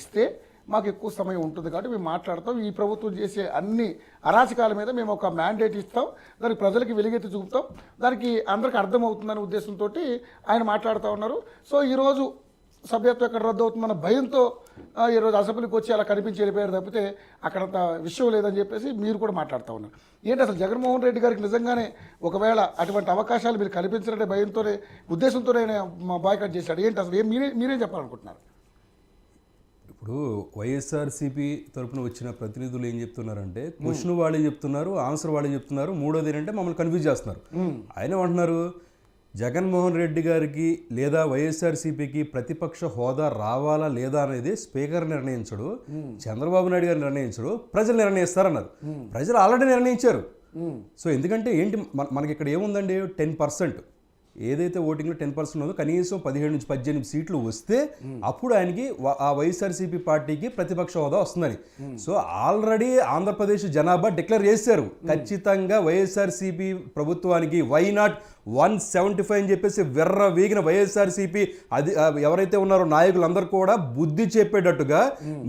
ఇస్తే మాకు ఎక్కువ సమయం ఉంటుంది కాబట్టి మేము మాట్లాడతాం. ఈ ప్రభుత్వం చేసే అన్ని అరాచకాల మీద మేము ఒక మ్యాండేట్ ఇస్తాం, దానికి ప్రజలకి వెలుగెత్తి చూపుతాం, దానికి అందరికీ అర్థమవుతుందనే ఉద్దేశంతో ఆయన మాట్లాడుతూ ఉన్నారు. సో ఈరోజు సభ్యత్వం ఎక్కడ రద్దు అవుతుందన్న భయంతో ఈరోజు అసెంబ్లీకి వచ్చి అలా కనిపించి వెళ్ళిపోయారు తప్పితే అక్కడంత విషయం లేదని చెప్పేసి మీరు కూడా మాట్లాడుతూ ఉన్నారు. ఏంటి అసలు జగన్మోహన్ రెడ్డి గారికి నిజంగానే ఒకవేళ అటువంటి అవకాశాలు మీరు కల్పించారంటే భయంతోనే ఉద్దేశంతోనే బాయ్కాట్ చేశాడు ఏంటి అసలు మీరేం చెప్పాలనుకుంటున్నారు? ఇప్పుడు వైఎస్ఆర్సీపీ తరపున వచ్చిన ప్రతినిధులు ఏం చెప్తున్నారంటే క్వశ్చన్ వాళ్ళే చెప్తున్నారు, ఆన్సర్ వాళ్ళే చెప్తున్నారు. మూడోది ఏంటంటే మమ్మల్ని కన్ఫ్యూజ్ చేస్తున్నారు. ఆయన ఏమంటున్నారు, జగన్మోహన్ రెడ్డి గారికి లేదా వైఎస్ఆర్సీపీకి ప్రతిపక్ష హోదా రావాలా లేదా అనేది స్పీకర్ నిర్ణయించడు, చంద్రబాబు నాయుడు గారు నిర్ణయించడు, ప్రజలు నిర్ణయిస్తారన్నారు. ప్రజలు ఆల్రెడీ నిర్ణయించారు. సో ఎందుకంటే ఏంటి మనకి ఇక్కడ ఏముందండి, 10% ఏదైతే ఓటింగ్లో 10% ఉందో కనీసం 17 నుంచి 18 సీట్లు వస్తే అప్పుడు ఆయనకి ఆ వైఎస్ఆర్సీపీ పార్టీకి ప్రతిపక్ష హోదా వస్తుందని. సో ఆల్రెడీ ఆంధ్రప్రదేశ్ జనాభా డిక్లేర్ చేశారు, ఖచ్చితంగా వైఎస్ఆర్సీపీ ప్రభుత్వానికి వై నాట్ 175 అని చెప్పేసి వెర్ర వీగిన వైఎస్ఆర్సీపీ అది ఎవరైతే ఉన్నారో నాయకులందరూ కూడా బుద్ధి చెప్పేటట్టుగా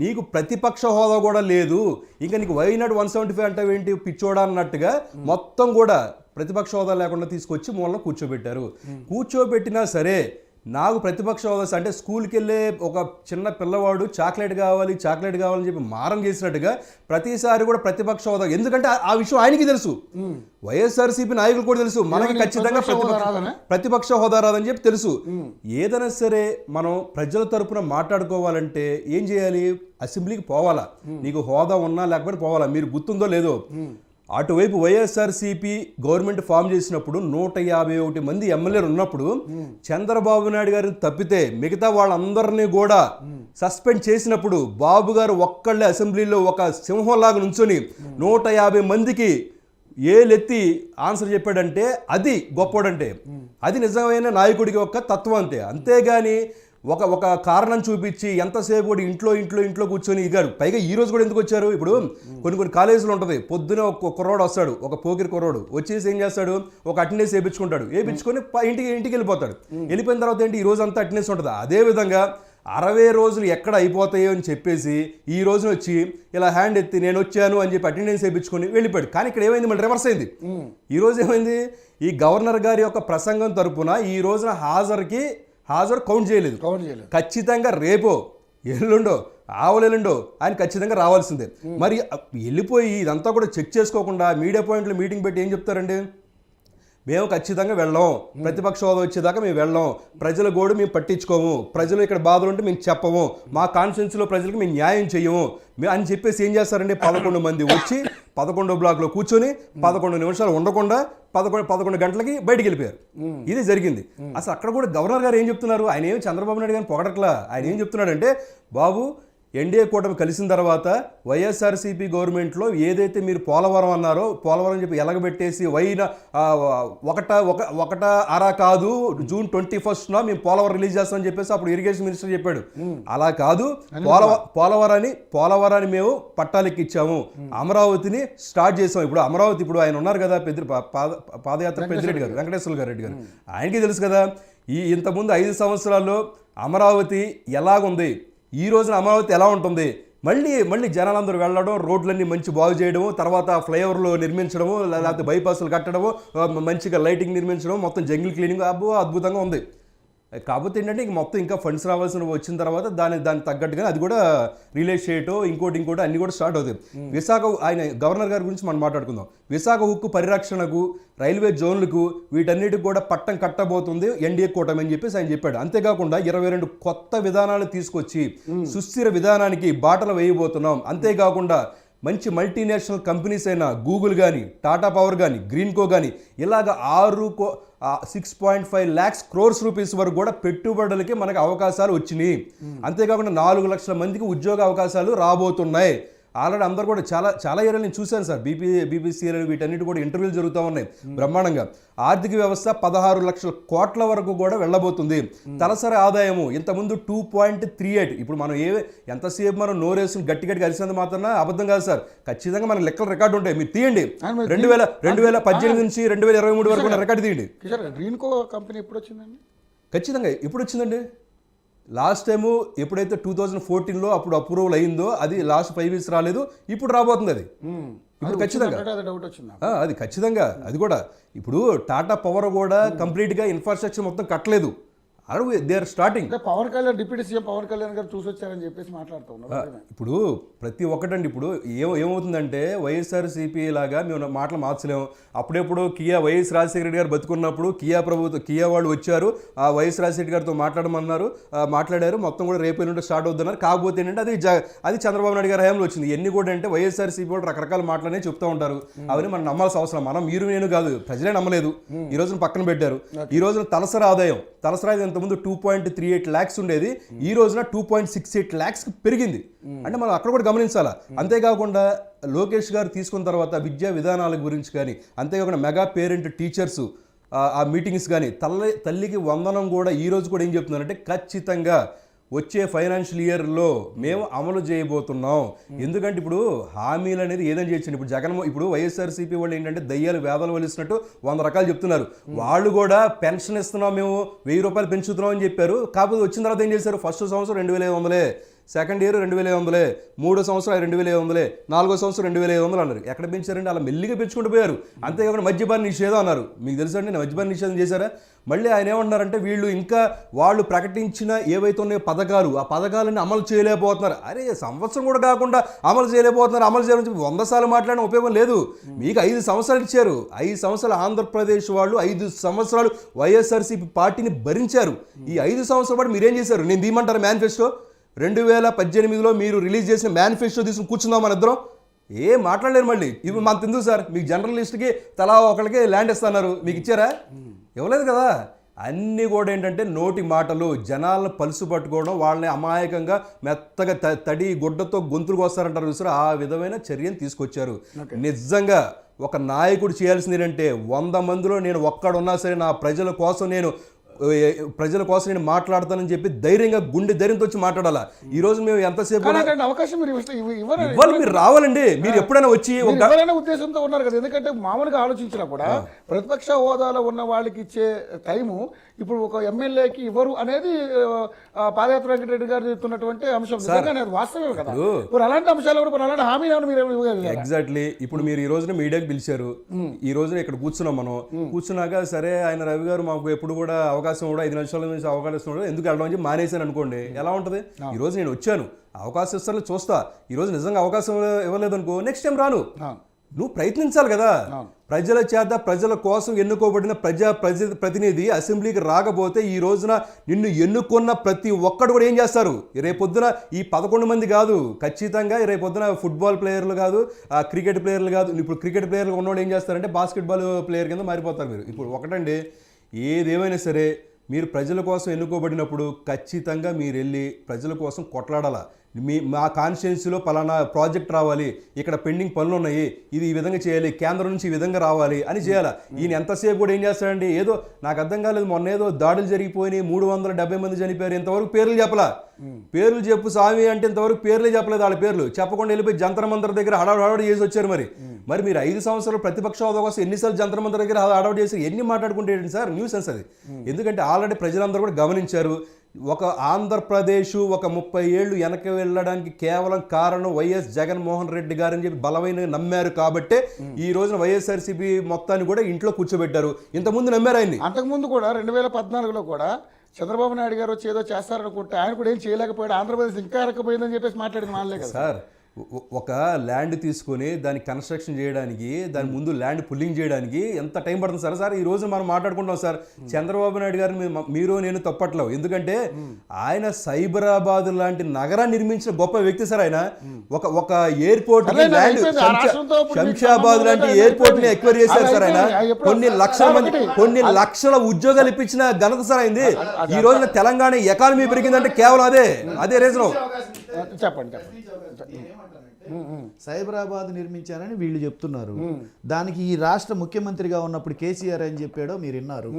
నీకు ప్రతిపక్ష హోదా కూడా లేదు, ఇంకా నీకు వై నాట్ 175 అంటే ఏంటి పిచ్చోడా అన్నట్టుగా మొత్తం కూడా ప్రతిపక్ష హోదా లేకుండా తీసుకొచ్చి మూలలో కూర్చోబెట్టారు. కూర్చోబెట్టినా సరే నాకు ప్రతిపక్ష హోదా అంటే స్కూల్కి వెళ్ళే ఒక చిన్న పిల్లవాడు చాక్లెట్ కావాలని చెప్పి మారం చేసినట్టుగా ప్రతిసారి కూడా ప్రతిపక్ష హోదా, ఎందుకంటే ఆ విషయం ఆయనకి తెలుసు, వైఎస్ఆర్సీపీ నాయకులు కూడా తెలుసు, మనకి ఖచ్చితంగా ప్రతిపక్ష హోదా రాదని చెప్పి తెలుసు. ఏదైనా సరే మనం ప్రజల తరపున మాట్లాడుకోవాలంటే ఏం చేయాలి, అసెంబ్లీకి పోవాలా, నీకు హోదా ఉన్నా లేకపోతే పోవాలా. మీరు గుర్తుందో లేదో, అటువైపు వైఎస్ఆర్సీపీ గవర్నమెంట్ ఫామ్ చేసినప్పుడు 151 మంది ఎమ్మెల్యేలు ఉన్నప్పుడు చంద్రబాబు నాయుడు గారిని తప్పితే మిగతా వాళ్ళందరినీ కూడా సస్పెండ్ చేసినప్పుడు బాబు గారు ఒక్కళ్ళే అసెంబ్లీలో ఒక సింహంలాగా నుంచొని 150 మందికి ఏలెత్తి ఆన్సర్ చెప్పాడంటే అది గొప్పోడంటే, అది నిజమైన నాయకుడికి ఒక తత్వం అంతే. అంతేగాని ఒక కారణం చూపించి ఎంతసేపు కూడా ఇంట్లో కూర్చొని ఇగారు. పైగా ఈ రోజు కూడా ఎందుకు వచ్చారు, ఇప్పుడు కొన్ని కాలేజీలు ఉంటుంది, పొద్దున ఒక కుర్రోడు వస్తాడు, ఒక పోకిరి కుర్రోడు వచ్చేసి ఏం చేస్తాడు, ఒక అటెండెన్స్ వేయించుకొని ఇంటికి వెళ్ళిపోతాడు. వెళ్ళిపోయిన తర్వాత ఏంటి, ఈ రోజు అంతా అటెండెన్స్ ఉంటుంది. అదేవిధంగా 60 రోజులు ఎక్కడ అయిపోతాయో అని చెప్పేసి ఈ రోజున వచ్చి ఇలా హ్యాండ్ ఎత్తి నేను వచ్చాను అని చెప్పి అటెండెన్స్ వేయించుకొని వెళ్ళిపోయాడు. కానీ ఇక్కడ ఏమైంది, మళ్ళీ రివర్స్ అయింది. ఈ రోజు ఏమైంది, ఈ గవర్నర్ గారి యొక్క ప్రసంగం తరపున ఈ రోజున హాజరు కౌంట్ చేయలేదు. ఖచ్చితంగా రేపో ఎల్లుండో ఆవలేలుండో ఆయన ఖచ్చితంగా రావాల్సిందే. మరి వెళ్ళిపోయి ఇదంతా కూడా చెక్ చేసుకోకుండా మీడియా పాయింట్లు మీటింగ్ పెట్టి ఏం చెప్తారండి, మేము ఖచ్చితంగా వెళ్ళాం, ప్రతిపక్ష హోదా వచ్చేదాకా మేము వెళ్ళాం, ప్రజల గోడు మేము పట్టించుకోము, ప్రజలు ఇక్కడ బాధలు ఉంటే మేము చెప్పము, మా కాన్స్టిట్యున్సీలో ప్రజలకు మేము న్యాయం చేయము అని చెప్పేసి ఏం చేస్తారండి, 11 మంది వచ్చి 11వ బ్లాక్లో కూర్చొని 11 నిమిషాలు ఉండకుండా 11 గంటలకి బయటికి వెళ్ళిపోయారు. ఇది జరిగింది. అసలు అక్కడ కూడా గవర్నర్ గారు ఏం చెప్తున్నారు, ఆయన ఏమి చంద్రబాబు నాయుడు గారిని పొగడట్లా. ఆయన ఏం చెప్తున్నాడంటే, బాబు ఎన్డీఏ కూటమి కలిసిన తర్వాత వైఎస్ఆర్సీపీ గవర్నమెంట్లో ఏదైతే మీరు పోలవరం అన్నారో పోలవరం చెప్పి ఎలగబెట్టేసి ఒకట అరా కాదు జూన్ 21న మేము పోలవరం రిలీజ్ చేస్తామని చెప్పేసి అప్పుడు ఇరిగేషన్ మినిస్టర్ చెప్పాడు. అలా కాదు, పోలవరాన్ని మేము పట్టాలెక్కి ఇచ్చాము, అమరావతిని స్టార్ట్ చేసాం. ఇప్పుడు అమరావతి ఇప్పుడు ఆయన ఉన్నారు కదా పాదయాత్ర పెద్దిరెడ్డి గారు, వెంకటేశ్వర రెడ్డి గారు, ఆయనకి తెలుసు కదా ఇంతకుముందు 5 సంవత్సరాల్లో అమరావతి ఎలాగుంది, ఈ రోజున అమరావతి ఎలా ఉంటుంది, మళ్ళీ జనాలందరూ వెళ్ళడం, రోడ్లన్నీ మంచి బాగు చేయడము, తర్వాత ఫ్లైఓవర్లు నిర్మించడము, లేకపోతే బైపాస్లు కట్టడము, మంచిగా లైటింగ్ నిర్మించడం, మొత్తం జంగిల్ క్లీనింగ్ అద్భుతంగా ఉంది. కాకపోతే ఏంటంటే ఇంక మొత్తం ఇంకా ఫండ్స్ రావాల్సిన వచ్చిన తర్వాత దానికి తగ్గట్టుగా అది కూడా రిలీజ్ చేయటం ఇంకోటి అన్ని కూడా స్టార్ట్ అవుతాయి. విశాఖ ఆయన గవర్నర్ గారి గురించి మనం మాట్లాడుకుందాం. విశాఖ ఉక్కు పరిరక్షణకు, రైల్వే జోన్లకు వీటన్నిటికి కూడా పట్టం కట్టబోతుంది ఎన్డీఏ కూటమి అని చెప్పేసి ఆయన చెప్పాడు. అంతేకాకుండా 22 కొత్త విధానాలు తీసుకొచ్చి సుస్థిర విధానానికి బాటలు వేయబోతున్నాం. అంతేకాకుండా మంచి మల్టీనేషనల్ కంపెనీస్ అయిన గూగుల్ కానీ, టాటా పవర్ కానీ, గ్రీన్కో కానీ ఇలాగ 6.5 lakhs crores రూపీస్ వరకు కూడా పెట్టుబడులకి మనకు అవకాశాలు వచ్చినాయి. అంతేకాకుండా 4 లక్షల మందికి ఉద్యోగ అవకాశాలు రాబోతున్నాయి. ఆల్రెడీ అందరూ కూడా చాలా ఏరియాలు నేను చూశాను సార్, బీపీసీఎల్ వీటన్నిటి కూడా ఇంటర్వ్యూలు జరుగుతూ ఉన్నాయి బ్రహ్మాండంగా. ఆర్థిక వ్యవస్థ 16 లక్షల కోట్ల వరకు కూడా వెళ్ళబోతుంది. తలసరి ఆదాయము ఇంతకుముందు 2.38, ఇప్పుడు మనం ఎంతసేపు మనం నోరేసుకుని గట్టి కలిసినంత మాత్రం అబద్ధం కాదు సార్, ఖచ్చితంగా మన లెక్కల రికార్డు ఉంటాయి. మీరు తీయండి, 2018 నుంచి 2023 వరకు రికార్డు తీయండి. గ్రీన్కో కంపెనీ ఎప్పుడు వచ్చిందండి? ఖచ్చితంగా ఎప్పుడు వచ్చిందండి, లాస్ట్ టైము ఎప్పుడైతే 2014లో అప్పుడు అప్రూవల్ అయిందో అది లాస్ట్ 5 years రాలేదు, ఇప్పుడు రాబోతుంది అది. ఇప్పుడు ఖచ్చితంగా డౌట్ వచ్చింది. అది ఖచ్చితంగా అది కూడా ఇప్పుడు టాటా పవర్ కూడా కంప్లీట్గా ఇన్ఫ్రాస్ట్రక్చర్ మొత్తం కట్టలేదు, they are starting. Pawan Kalyan deputy CM Pawan Kalyan గారు చూసి వచ్చారని చెప్పేసి మాట్లాడుతూ ఉన్నారు. ఇప్పుడు ప్రతి ఒక్కటండి ఇప్పుడు ఏమవుతుందంటే వైఎస్ఆర్సీపీ లాగా మేము మాటలు మార్చలేము. అప్పుడెప్పుడు వైఎస్ రాజశేఖర రెడ్డి గారు బతుకున్నప్పుడు కియా వాళ్ళు వచ్చారు, ఆ వైఎస్ రాజశేఖర గారితో మాట్లాడమన్నారు, మాట్లాడారు, మొత్తం కూడా రేపు ఎల్లుండి స్టార్ట్ అవుతున్నారు. కాకపోతే ఏంటంటే అది చంద్రబాబు నాయుడు గారి హయాంలో వచ్చింది. ఎన్ని కూడా అంటే వైఎస్ఆర్సీపీ వాళ్ళు రకరకాల మాటలనే చెప్తూ ఉంటారు, అవన్నీ మనం నమ్మాల్సిన అవసరం. మనం మీరు నేను కాదు, ప్రజలే నమ్మలేదు, ఈ రోజున పక్కన పెట్టారు. ఈ రోజున తలసరి ఆదాయం ఇంతకుముందు 2.38 lakhs ఉండేది, ఈ రోజున 2.68 lakhs పెరిగింది. అంటే మనం అక్కడ కూడా గమనించాలా. అంతేకాకుండా లోకేష్ గారు తీసుకున్న తర్వాత విద్యా విధానాల గురించి కానీ, అంతేకాకుండా మెగా పేరెంట్ టీచర్స్ ఆ మీటింగ్స్ కానీ, తల్లికి వందనం కూడా ఈ రోజు కూడా ఏం చెప్తున్నారంటే ఖచ్చితంగా వచ్చే ఫైనాన్షియల్ ఇయర్లో మేము అమలు చేయబోతున్నాం. ఎందుకంటే ఇప్పుడు హామీలు అనేది ఏదని చేసింది. ఇప్పుడు వైఎస్ఆర్సీపీ వాళ్ళు ఏంటంటే దయ్యాలు వేదాలు వలిసినట్టు 100 రకాలు చెప్తున్నారు. వాళ్ళు కూడా పెన్షన్ ఇస్తున్నాం, మేము 1000 రూపాయలు పెంచుతున్నాం అని చెప్పారు. కాకపోతే వచ్చిన తర్వాత ఏం చేశారు, ఫస్ట్ సంవత్సరం 2500, సెకండ్ ఇయర్ 2500, మూడో సంవత్సరం 2500, నాలుగో సంవత్సరం 2500 అన్నారు. ఎక్కడ పెంచారండి? అలా మెల్లిగా పెంచుకుంటూ పోయారు. అంతేకాకుండా మద్యపాన నిషేధం అన్నారు. మీకు తెలుసా అండి మద్యపాన నిషేధం చేశారా? మళ్ళీ ఆయన ఏమంటున్నారంటే వీళ్ళు ఇంకా వాళ్ళు ప్రకటించిన ఏవైతే ఉన్నాయో పథకాలు, ఆ పథకాలన్నీ అమలు చేయలేకపోతున్నారు. అరే సంవత్సరం కూడా కాకుండా అమలు చేయలేకపోతున్నారు. అమలు చేయాలని 100 సార్లు మాట్లాడిన ఉపయోగం లేదు. మీకు 5 సంవత్సరాలు ఇచ్చారు. 5 సంవత్సరాలు ఆంధ్రప్రదేశ్ వాళ్ళు 5 సంవత్సరాలు వైఎస్ఆర్సీపీ పార్టీని భరించారు. ఈ 5 సంవత్సరాల పాటు మీరేం చేశారు? నేను దీమంటారు మేనిఫెస్టో 2018లో మీరు రిలీజ్ చేసిన మేనిఫెస్టో తీసుకుని కూర్చుందాం మన ఇద్దరం. ఏం మాట్లాడలేరు. మళ్ళీ ఇవి మనకు ఎందుకు సార్? మీకు జర్నలిస్ట్కి తలా ఒకరికి ల్యాండ్ ఇస్తున్నారు, మీకు ఇచ్చారా? ఇవ్వలేదు కదా. అన్నీ కూడా ఏంటంటే నోటి మాటలు, జనాలను పలుసు పట్టుకోవడం, వాళ్ళని అమాయకంగా మెత్తగా తడి గుడ్డతో గొంతులకు వస్తారంటారు చూసారు, ఆ విధమైన చర్యను తీసుకొచ్చారు. నిజంగా ఒక నాయకుడు చేయాల్సింది ఏంటంటే 100 మందిలో నేను ఒక్కడున్నా సరే నా ప్రజల కోసం నేను మాట్లాడతానని చెప్పి ధైర్యంగా గుండె ధైర్యంతో వచ్చి మాట్లాడాలా. ఈ రోజు మేము ఎంతసేపు అవకాశం మీరు రావాలండి. మీరు ఎప్పుడైనా వచ్చి ఉద్దేశంతో ఉన్నారు కదా. ఎందుకంటే మామూలుగా ఆలోచించినా కూడా ప్రతిపక్ష హోదాలో ఉన్న వాళ్ళకి ఇచ్చే టైము ఇప్పుడు ఒక ఎమ్మెల్యేకి ఇవ్వరు అనేది పాదయాత్ర వెంకటరెడ్డి గారు చెప్తున్నటువంటి అంశం వాస్తవమే కదా. ఇప్పుడు అలాంటి అంశాలు కూడా అలాంటి హామీ మీరు ఎగ్జాక్ట్లీ. ఇప్పుడు మీరు ఈ రోజున మీడియాకి పిలిచారు, ఈ రోజున ఇక్కడ కూర్చున్నాం. మనం కూర్చున్నాక సరే ఆయన రవి గారు మాకు ఎప్పుడు కూడా అవకాశం కూడా 5 నిమిషాల నుంచి అవకాశం కూడా ఎందుకు వెళ్ళడం అని మానేశాను అనుకోండి, ఎలా ఉంటుంది? ఈ రోజు నేను వచ్చాను, అవకాశం ఇస్తాను చూస్తా. ఈ రోజు నిజంగా అవకాశం ఇవ్వలేదు అనుకో, నెక్స్ట్ టైం రాను. నువ్వు ప్రయత్నించాలి కదా. ప్రజల చేత ప్రజల కోసం ఎన్నుకోబడిన ప్రతినిధి అసెంబ్లీకి రాకపోతే ఈ రోజున నిన్ను ఎన్నుకున్న ప్రతి ఒక్కడు కూడా ఏం చేస్తారు? రేపొద్దున ఈ 11 మంది కాదు, ఖచ్చితంగా రేపొద్దున ఫుట్బాల్ ప్లేయర్లు కాదు, క్రికెట్ ప్లేయర్లు కాదు. ఇప్పుడు క్రికెట్ ప్లేయర్లు ఉన్నవాడు ఏం చేస్తారంటే బాస్కెట్బాల్ ప్లేయర్ కింద మారిపోతారు. మీరు ఇప్పుడు ఒకటండి, ఏదేమైనా సరే మీరు ప్రజల కోసం ఎన్నుకోబడినప్పుడు ఖచ్చితంగా మీరు వెళ్ళి ప్రజల కోసం కొట్లాడాలా. మా కాన్స్టిట్యున్సీలో పలానా ప్రాజెక్ట్ రావాలి, ఇక్కడ పెండింగ్ పనులు ఉన్నాయి, ఇది ఈ విధంగా చేయాలి, కేంద్రం నుంచి ఈ విధంగా రావాలి అని చేయాలి. ఈయన ఎంతసేపు కూడా ఏం చేస్తాడండి, ఏదో నాకు అర్థం కాలేదు, మొన్న ఏదో దాడులు జరిగిపోయినాయి, 370 మంది చనిపోయారు, ఇంతవరకు పేర్లు చెప్పలా. పేర్లు చెప్పు స్వామి అంటే ఇంతవరకు పేర్లే చెప్పలేదు. వాళ్ళ పేర్లు చెప్పకుండా వెళ్ళిపోయి జంతర్ మంతర్ దగ్గర హడావుడి చేసి వచ్చారు. మరి మీరు 5 సంవత్సరాలు ప్రతిపక్ష హోదా కోసం ఎన్నిసార్లు జంతర్ మంతర్ దగ్గర హడావుడి చేసి ఎన్ని మాట్లాడుకుంటే సార్ న్యూస్ సెన్స్ అది. ఎందుకంటే ఆల్రెడీ ప్రజలందరూ కూడా గమనించారు. ఒక ఆంధ్రప్రదేశ్ ఒక 30 ఏళ్ళు వెనక్కి వెళ్ళడానికి కేవలం కారణం వైఎస్ జగన్మోహన్ రెడ్డి గారని చెప్పి బలమైన నమ్మారు కాబట్టే ఈ రోజున వైఎస్ఆర్సీపీ మొత్తాన్ని కూడా ఇంట్లో కూర్చోబెట్టారు. ఇంతకుముందు నమ్మారు ఆయన్ని. అంతకుముందు కూడా 2014లో కూడా చంద్రబాబు నాయుడు గారు వచ్చి ఏదో చేస్తారనుకుంటే ఆయన కూడా ఏం చేయలేకపోయాడు, ఆంధ్రప్రదేశ్ ఇంకా ఎరకపోయిందని చెప్పేసి మాట్లాడిన వాళ్ళే కదా సార్. ఒక ల్యాండ్ తీసుకొని దాన్ని కన్స్ట్రక్షన్ చేయడానికి, దాని ముందు ల్యాండ్ పుల్లింగ్ చేయడానికి ఎంత టైం పడుతుంది సార్? సార్ ఈ రోజు మనం మాట్లాడుకుంటాం సార్, చంద్రబాబు నాయుడు గారిని మీరు నేను తప్పట్లేవు. ఎందుకంటే ఆయన సైబరాబాద్ లాంటి నగరాన్ని నిర్మించిన గొప్ప వ్యక్తి సార్. ఆయన ఒక ఎయిర్పోర్ట్ ల్యాండ్, శంషాబాద్ లాంటి ఎయిర్పోర్ట్ ని ఎక్వైర్ చేశారు సార్. ఆయన కొన్ని లక్షల ఉద్యోగాలు ఇప్పించిన ఘనత సార్ అయింది. ఈ రోజున తెలంగాణ ఎకానమీ పెరిగిందంటే కేవలం అదే రీజన్. చెప్పండి సైబరాబాద్ నిర్మించారని వీళ్ళు చెప్తున్నారు. దానికి ఈ రాష్ట్ర ముఖ్యమంత్రిగా ఉన్నప్పుడు కేసీఆర్ ఏం చెప్పాడో మీరు విన్నారు.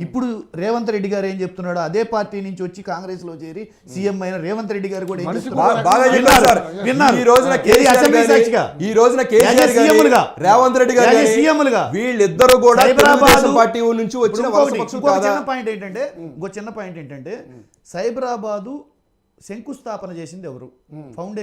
ఇప్పుడు రేవంత్ రెడ్డి గారు ఏం చెప్తున్నాడో, అదే పార్టీ నుంచి వచ్చి కాంగ్రెస్ లో చేరి సీఎం అయిన రేవంత్ రెడ్డి గారు కూడా ఏం చెప్తున్నారు? బాగా చెప్పారు సార్. విన్నారు. ఈ రోజున కేసీఆర్ గారు, రేవంత్ రెడ్డి గారు సీఎంలుగా వీళ్ళిద్దరూ కూడా తెలుగుదేశం పార్టీ నుంచి వచ్చిన వలస పక్షులు కాదా? ఇంకో చిన్న పాయింట్ ఏంటంటే సైబరాబాదు శంకుస్థాపన చేసింది ఎవరు? ఫౌండేషన్